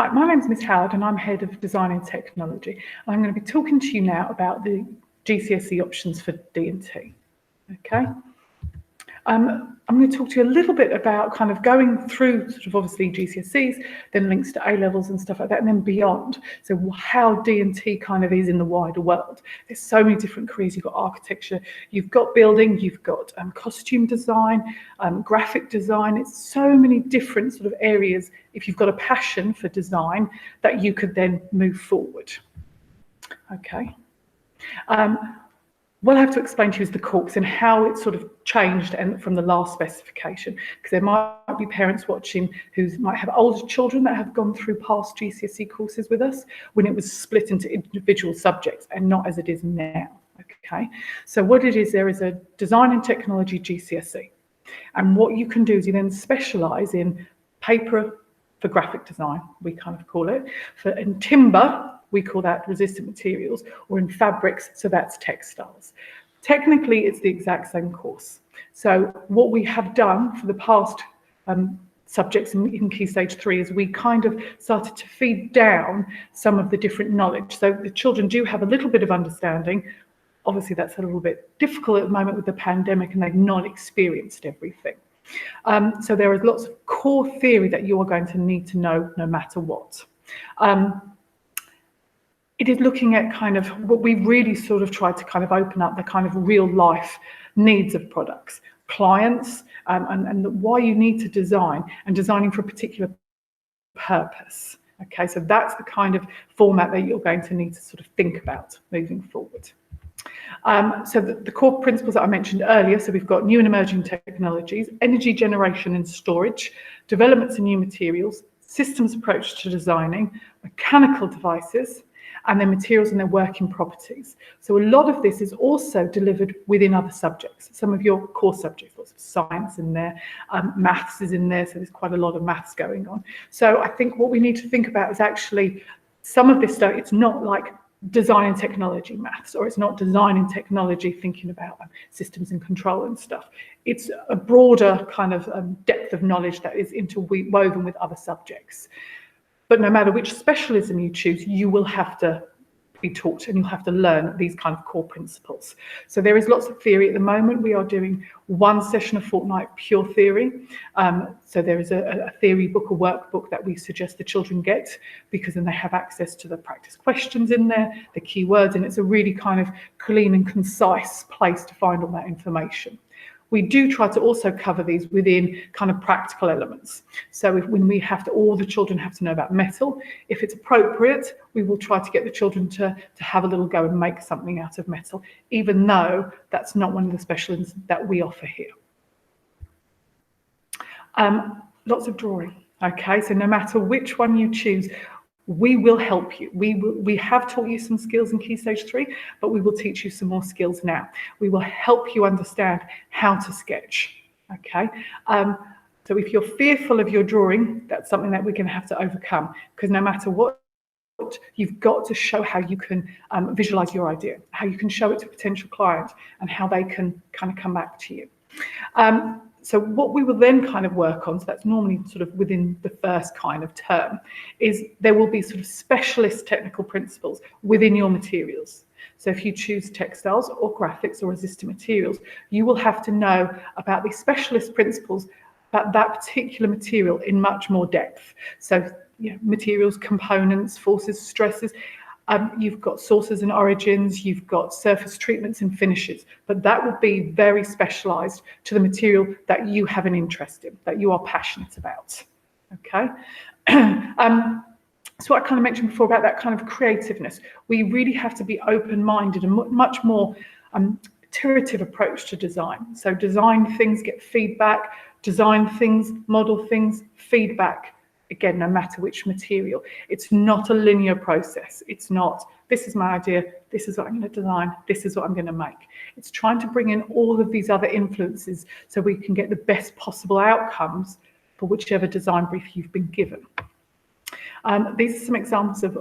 Hi, my name's Miss Howard and I'm Head of Design and Technology. And I'm going to be talking to you now about the GCSE options for D&T. Okay. I'm going to talk to you a little bit about kind of going through sort of obviously GCSEs, then links to A-levels and stuff like that, and then beyond. So how D&T kind of is in the wider world. There's so many different careers. You've got architecture, you've got building, you've got costume design, graphic design. It's so many different sort of areas, if you've got a passion for design, that you could then move forward. Okay. What I have to explain to you is the course and how it's sort of changed and from the last specification, because there might be parents watching who might have older children that have gone through past GCSE courses with us when it was split into individual subjects and not as it is now. Okay, so what it is, there is a design and technology GCSE, and what you can do is you then specialise in paper for graphic design, we kind of call it, in timber, we call that resistant materials, or in fabrics, so that's textiles. Technically, it's the exact same course. So what we have done for the past subjects in Key Stage 3 is we kind of started to feed down some of the different knowledge. So the children do have a little bit of understanding. Obviously, that's a little bit difficult at the moment with the pandemic, and they've not experienced everything. So there is lots of core theory that you are going to need to know no matter what. It is looking at kind of what we really sort of tried to kind of open up the kind of real life needs of products, clients, and why you need to design, and designing for a particular purpose. Okay, so that's the kind of format that you're going to need to sort of think about moving forward. So the core principles that I mentioned earlier, so we've got new and emerging technologies, energy generation and storage, developments in new materials, systems approach to designing, mechanical devices, and then materials and their working properties. So a lot of this is also delivered within other subjects. Some of your core subjects, lots of science in there, maths is in there, so there's quite a lot of maths going on. So I think what we need to think about is actually some of this stuff, it's not like design and technology maths, or it's not design and technology thinking about systems and control and stuff. It's a broader kind of depth of knowledge that is interwoven with other subjects. But no matter which specialism you choose, you will have to be taught and you'll have to learn these kind of core principles. So there is lots of theory at the moment. We are doing one session a fortnight, pure theory. So there is a theory book, a workbook that we suggest the children get, because then they have access to the practice questions in there, the keywords, and it's a really kind of clean and concise place to find all that information. We do try to also cover these within kind of practical elements. So when we have to, all the children have to know about metal. If it's appropriate, we will try to get the children to have a little go and make something out of metal, even though that's not one of the specialisms that we offer here. Lots of drawing. Okay, so no matter which one you choose, we will help you. We have taught you some skills in Key Stage 3, but we will teach you some more skills now. We will help you understand how to sketch, okay? So if you're fearful of your drawing, that's something that we're going to have to overcome, because no matter what, you've got to show how you can visualize your idea, how you can show it to a potential client, and how they can kind of come back to you. So what we will then kind of work on, so that's normally sort of within the first kind of term, is there will be sort of specialist technical principles within your materials. So if you choose textiles or graphics or resistant materials, you will have to know about these specialist principles about that particular material in much more depth. So materials, components, forces, stresses. You've got sources and origins, you've got surface treatments and finishes, but that will be very specialised to the material that you have an interest in, that you are passionate about, okay? So I kind of mentioned before about that kind of creativeness. We really have to be open-minded and much more iterative approach to design. So design things, get feedback, design things, model things, feedback. Again, no matter which material, it's not a linear process. It's not, this is my idea, this is what I'm going to design, this is what I'm going to make. It's trying to bring in all of these other influences so we can get the best possible outcomes for whichever design brief you've been given. These are some examples of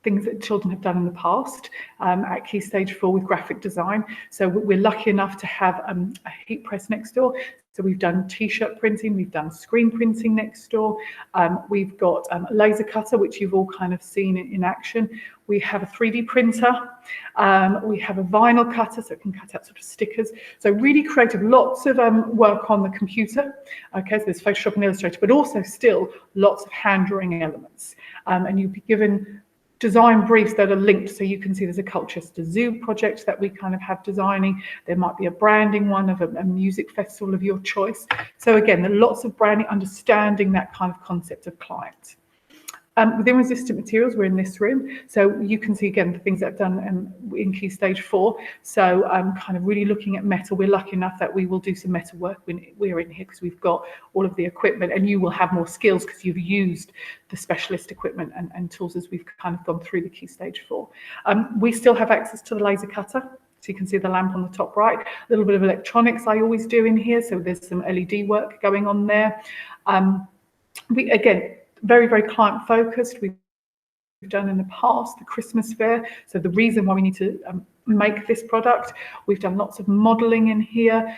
things that children have done in the past at Key Stage 4 with graphic design. So we're lucky enough to have a heat press next door. So we've done T-shirt printing, we've done screen printing next door. We've got a laser cutter, which you've all kind of seen in action. We have a 3D printer. We have a vinyl cutter, so it can cut out sort of stickers. So really creative, lots of work on the computer. Okay, so there's Photoshop and Illustrator, but also still lots of hand drawing elements. And you'll be given design briefs that are linked, so you can see there's a Colchester Zoo project that we kind of have designing. There might be a branding one of a music festival of your choice. So again, there are lots of branding, understanding that kind of concept of client. Within resistant materials, we're in this room, so you can see again the things that I've done in Key Stage 4. So kind of really looking at metal. We're lucky enough that we will do some metal work when we're in here because we've got all of the equipment, and you will have more skills because you've used the specialist equipment and tools as we've kind of gone through the Key Stage 4. We still have access to the laser cutter. So you can see the lamp on the top right. A little bit of electronics I always do in here, so there's some LED work going on there. We again, very, very client focused. We've done in the past the Christmas fair. So the reason why we need to make this product, we've done lots of modeling in here.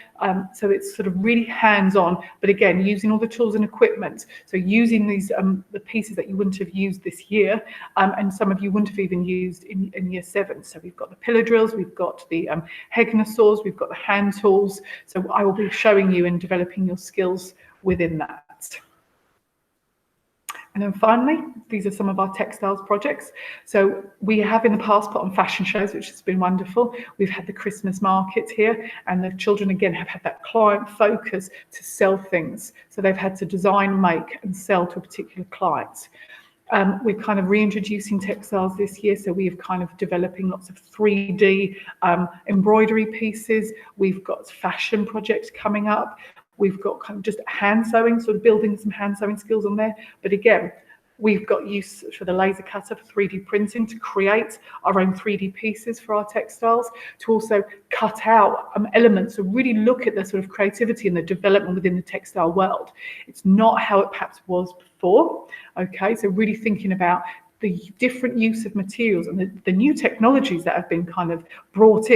So it's sort of really hands-on, but again, using all the tools and equipment. So using these, the pieces that you wouldn't have used this year, and some of you wouldn't have even used in year 7. So we've got the pillar drills, we've got the Hegner saws, we've got the hand tools. So I will be showing you and developing your skills within that. And then finally, these are some of our textiles projects. So we have in the past put on fashion shows, which has been wonderful. We've had the Christmas market here, and the children again have had that client focus to sell things. So they've had to design, make and sell to a particular client. We're kind of reintroducing textiles this year, so we have kind of developing lots of 3D embroidery pieces. We've got fashion projects coming up. We've got kind of just hand sewing, sort of building some hand sewing skills on there. But again, we've got use for the laser cutter for 3D printing to create our own 3D pieces for our textiles, to also cut out elements, to really look at the sort of creativity and the development within the textile world. It's not how it perhaps was before. Okay, so really thinking about the different use of materials and the new technologies that have been kind of brought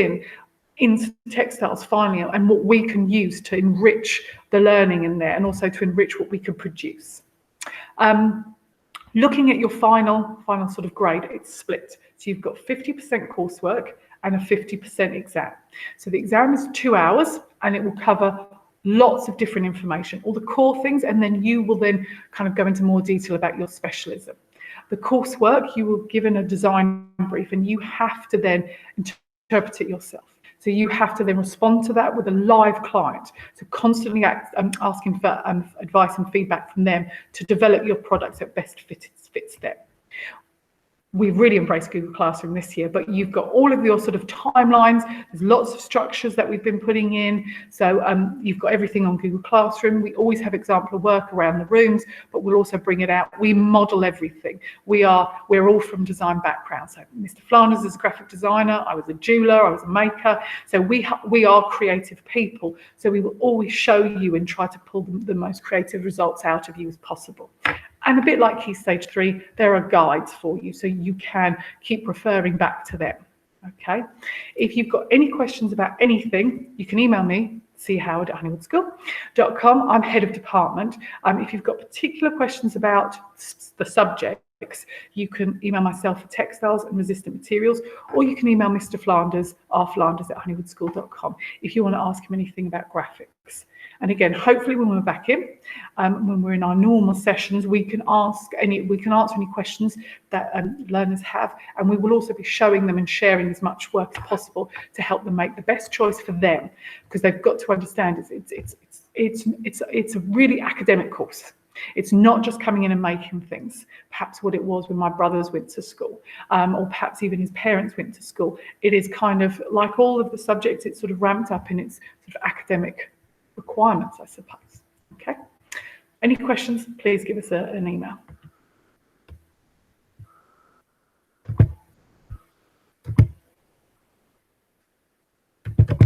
into textiles finally, and what we can use to enrich the learning in there, and also to enrich what we can produce. Looking at your final sort of grade, it's split. So you've got 50% coursework and a 50% exam. So the exam is 2 hours, and it will cover lots of different information, all the core things, and then you will then kind of go into more detail about your specialism. The coursework, you will be given a design brief, and you have to then interpret it yourself. So you have to then respond to that with a live client. So constantly asking for advice and feedback from them to develop your products that best fits them. We've really embraced Google Classroom this year, but you've got all of your sort of timelines. There's lots of structures that we've been putting in. So you've got everything on Google Classroom. We always have example of work around the rooms, but we'll also bring it out. We model everything. We're all from design backgrounds. So Mr. Flanders is a graphic designer. I was a jeweler. I was a maker. So we are creative people. So we will always show you and try to pull the most creative results out of you as possible. And a bit like Key Stage 3, there are guides for you, so you can keep referring back to them, okay? If you've got any questions about anything, you can email me, choward@honeywoodschool.com. I'm head of department. If you've got particular questions about the subjects, you can email myself for textiles and resistant materials, or you can email Mr. Flanders, rflanders@honeywoodschool.com, if you want to ask him anything about graphics. And again, hopefully when we're back in, when we're in our normal sessions, we can answer any questions that learners have, and we will also be showing them and sharing as much work as possible to help them make the best choice for them, because they've got to understand it's a really academic course. It's not just coming in and making things, perhaps what it was when my brothers went to school, or perhaps even his parents went to school. It is kind of like all of the subjects, it's sort of ramped up in its sort of academic requirements, I suppose. Okay. Any questions, please give us an email.